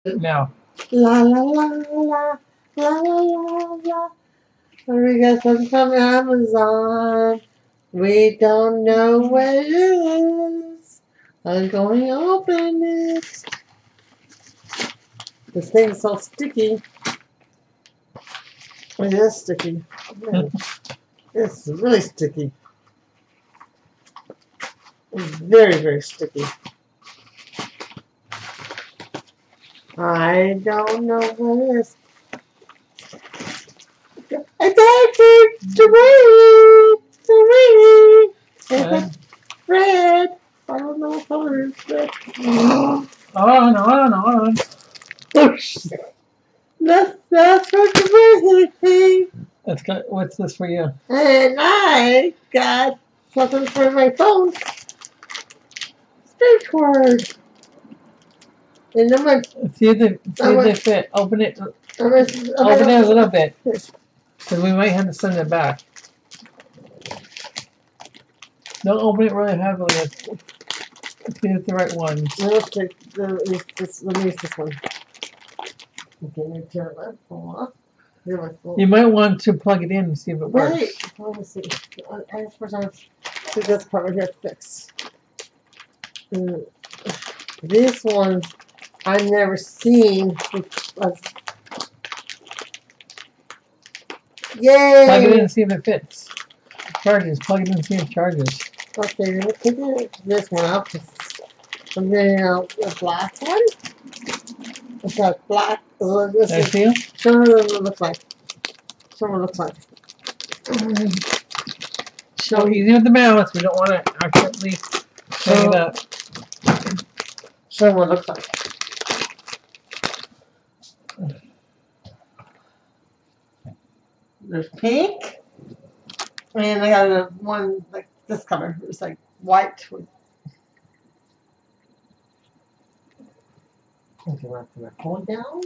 Now. La la la la la la la la. We got something from Amazon. We don't know what it is. I'm going to open it. This thing's so sticky. It is sticky. It's really sticky. It's very, very sticky. I don't know what it is. I got it to read. Red. I don't know what color it is. Red. On. That's what the birthday. That's got. What's this for you? And I got something for my phone. Space word. And I'm gonna see if they fit. Open it. Open it a little bit. Because we might have to send it back. Don't open it really heavily. Let's see if it's the right one. Let's take let me use this one. Okay, let me turn my phone off. You might want to plug it in and see if it works. Wait, let me see. I first I see this part right here fixed. This one I've never seen. Yay! Plug it in and see if it fits. Charges. Plug it in and see if it charges. Okay, let's take this one out. I'm getting out the black one. It's got black. This I feel. Show me what it looks like. Show me what it looks like. So easy with the mouse. We don't want to accidentally hang it up. Show me what it looks like. There's pink, and I got one like this color. It's like white. Okay, I'm gonna pull it down.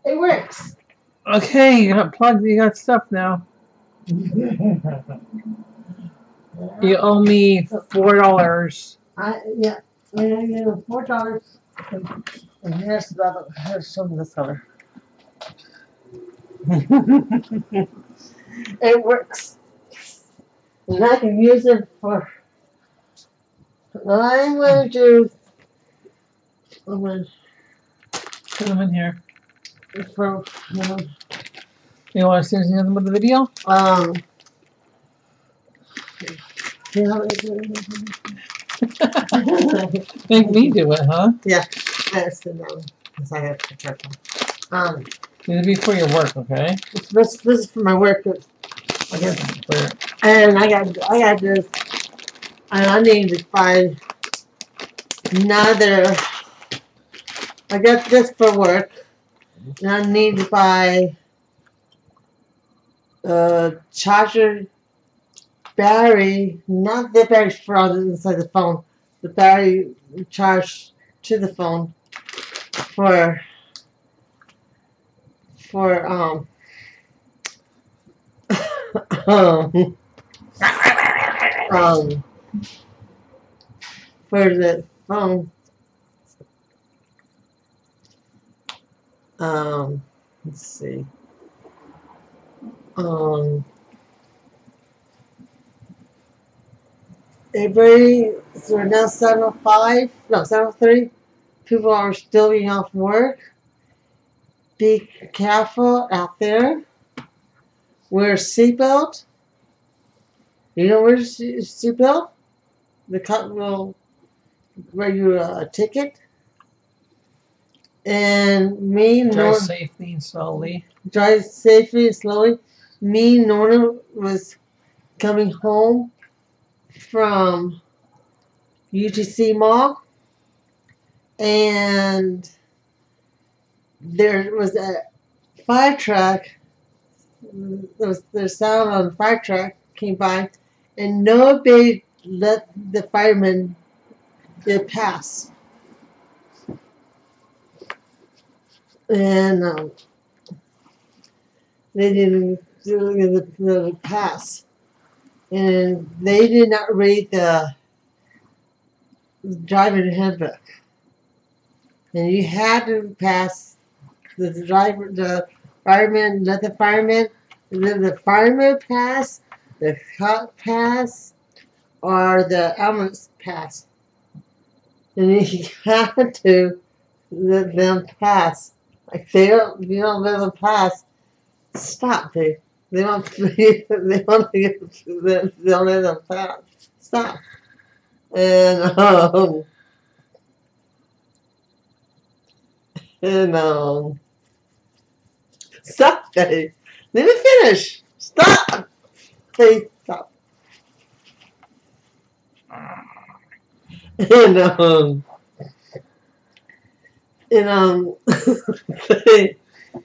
It works. Okay, you got plugs. You got stuff now. You owe me $4. Yeah, $4. And here's the other. Here's some of this color. It works. And I can use it for. What I'm going to do. I'm going to put them in here. For, you want to see anything with the video? Make me do it, huh? Yeah. That's the one. Because I have to check them. It'll be for your work, okay? This is for my work. And I got this. And I need to buy another. I got this for work. And I need to buy a charger battery, not the battery for inside the phone, the battery charged to the phone for for the phone. Let's see. Everybody, so we're now 7:05, no, 7:03. People are still being off work. Be careful out there. Wear a seatbelt. You know where's your seatbelt? The cut will wear you a ticket. And me, drive safely and slowly. Drive safely and slowly. Me, Norna was coming home from UTC Mall, and there was a fire truck. There's sound on the fire truck came by, and nobody let the firemen pass. And they didn't do the pass. and they did not read the driver handbook, and you had to pass the driver, the fireman, let the fireman pass, the cop pass, or the ambulance pass, and you have to let them pass. If you don't let them pass, stop, dude. They want to get they'll let them pass. Stop. And stop, Dave. Let me finish. Stop. Please stop. And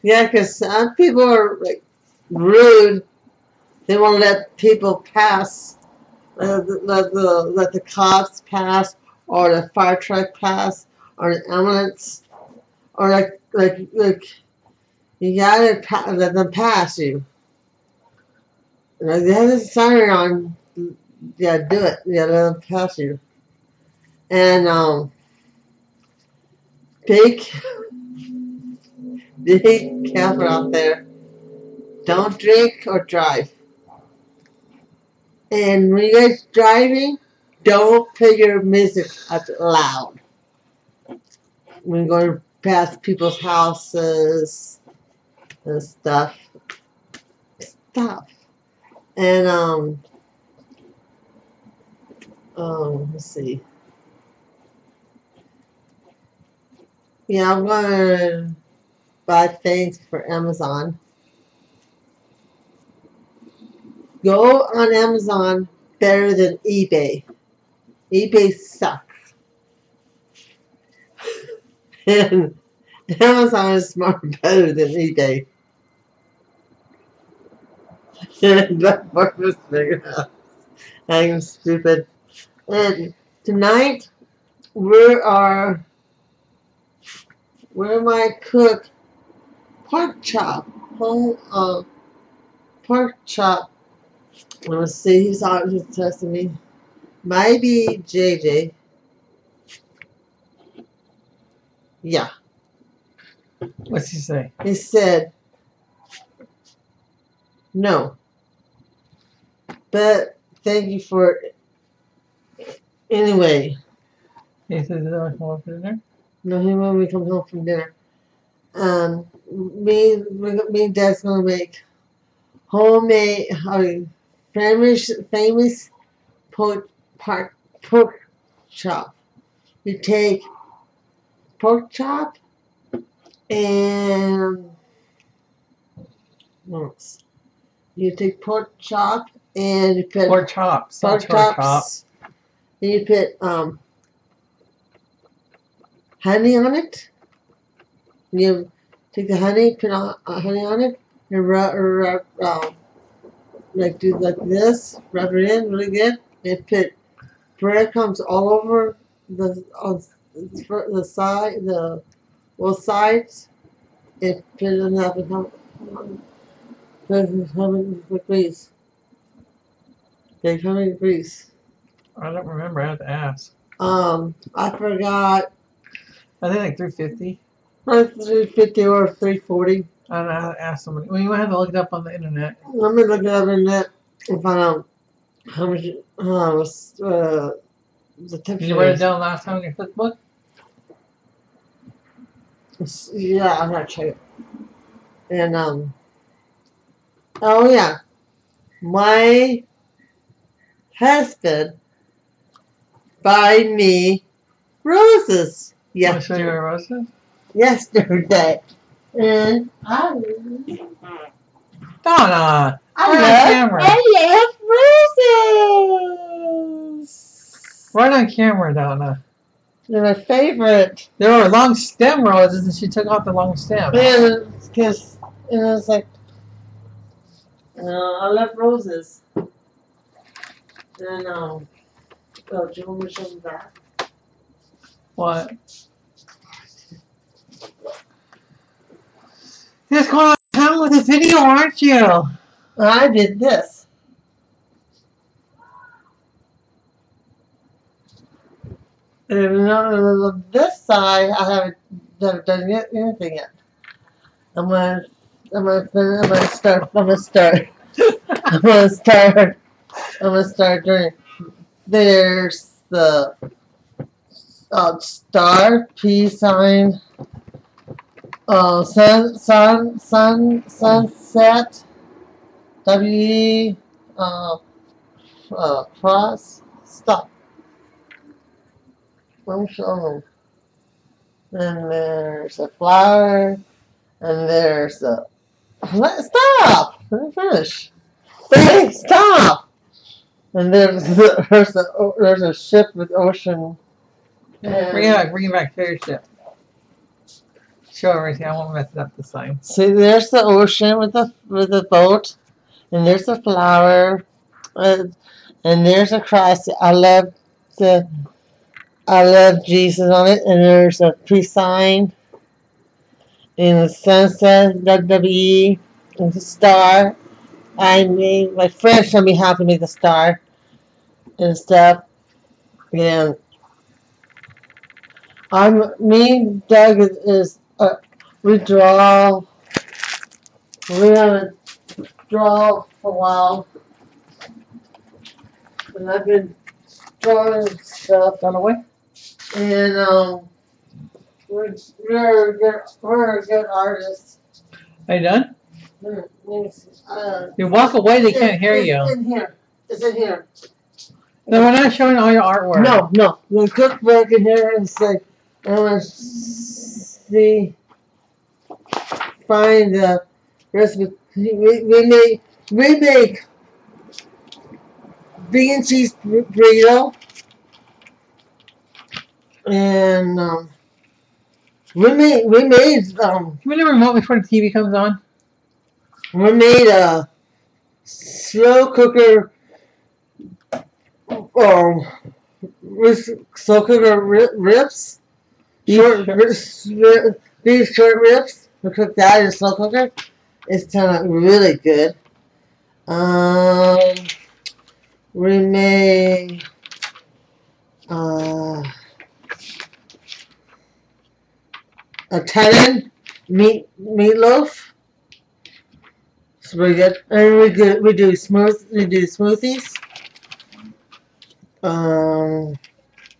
yeah, because some people are like rude. They won't let people pass. Let the cops pass, or the fire truck pass, or the ambulance, or like you gotta let them pass you. They have this sign on. Yeah, do it. Yeah, let them pass you. And be careful out there. Don't drink or drive. And when you guys driving, don't play your music out loud. When you're going past people's houses and stuff, stop. And let's see. Yeah, I'm gonna buy things for Amazon. Go on Amazon better than eBay. eBay sucks. And Amazon is smart better than eBay. That part was figured out. I'm stupid. And tonight we might cook pork chop. Pork chop. Let's see, he's testing me. Maybe JJ. Yeah. What's he say? He said no. But thank you for it. Anyway. He says he's going to come home from dinner? No, he when we come home from dinner. Me and Dad's gonna make homemade, famous pork chop. You take pork chop and you take pork chop and you put pork chops. Pork chops. And you put honey on it. You take the honey, put honey on it, and do like this. Rub it in really good, and put breadcrumbs all over the side, both sides, and put it in the grease. Like how many grease? I don't remember. I have to ask. I forgot. I think like 350. 350 or 340. I don't know how to ask somebody. Well, you might have to look it up on the internet. Let me look it up on the internet and find out how much the temperature. Did you write it down last time in your cookbook? Yeah, I'm gonna check it. And oh yeah, my husband buy me roses yesterday. You roses? Yesterday. And Donna, I love roses. Right on camera, Donna. They're my favorite. There were long stem roses, and she took off the long stem. And because it was like, I love roses. And oh, do you want me to show them that? What? You're just going on time with the video, aren't you? I did this. on this side, I haven't done anything yet. I'm gonna start. I'm gonna start doing. There's the star, peace sign, sunset, W, cross, stop. I'm showing. And there's a flower, and there's a. Stop! Let me finish. Hey, stop! And there's a ship with ocean. Bring it back. Show your ship. Show everything. I won't mess it up this time. See, there's the ocean with the boat, and there's a flower, and there's a cross. I love Jesus on it, and there's a peace sign, and the sunset, WWE, and the star. My friend showed me how to make the star and stuff. And me and Doug we draw. We haven't drawn for a while, and I've been drawing stuff. Gone away? And we're a good artist. Are you done? You walk away, they can't hear you. It's in here. It's in here. No, we're not showing all your artwork. No. The cookbook in here is like, I want to see, find the recipe. We make vegan cheese burrito, and we made Can we do a remote before the TV comes on? We made a slow cooker. Slow cooker ribs. Short ribs. We cooked that in a slow cooker. It's turned out really good. We made a tenon meatloaf. It's really good. And we do smoothies.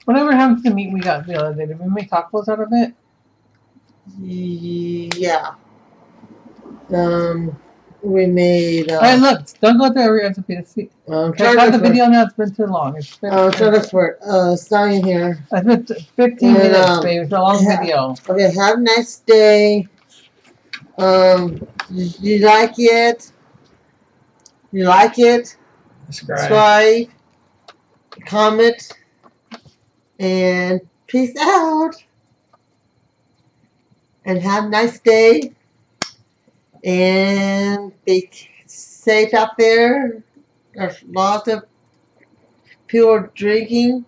Whatever happened to the meat we got the other day? Did we make tacos out of it? Yeah. We made. Hey, look! Don't go through every recipe to see. Cut the video now. It's been too long. It's been. Try to look for it. Starting here. It's been 15 minutes, babe. It's a long video. Okay. Have a nice day. You like it? You like it? Subscribe. Comment. And peace out. And have a nice day. And be safe out there. There's lots of people drinking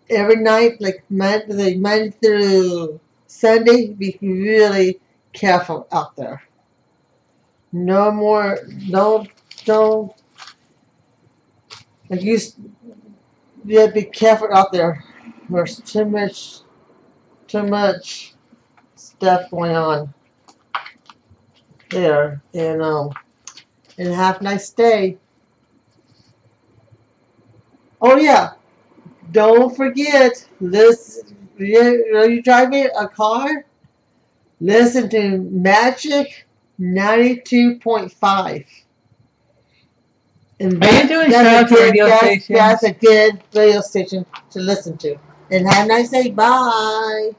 every night, like Monday through Sunday. Be really careful out there. No more. Don't. Like you have to be careful out there. There's too much stuff going on there, and have a nice day. Oh yeah, don't forget, you driving a car, listen to Magic 92.5. And are you doing shout radio stations? That's a good radio station to listen to. And have a nice day. Bye.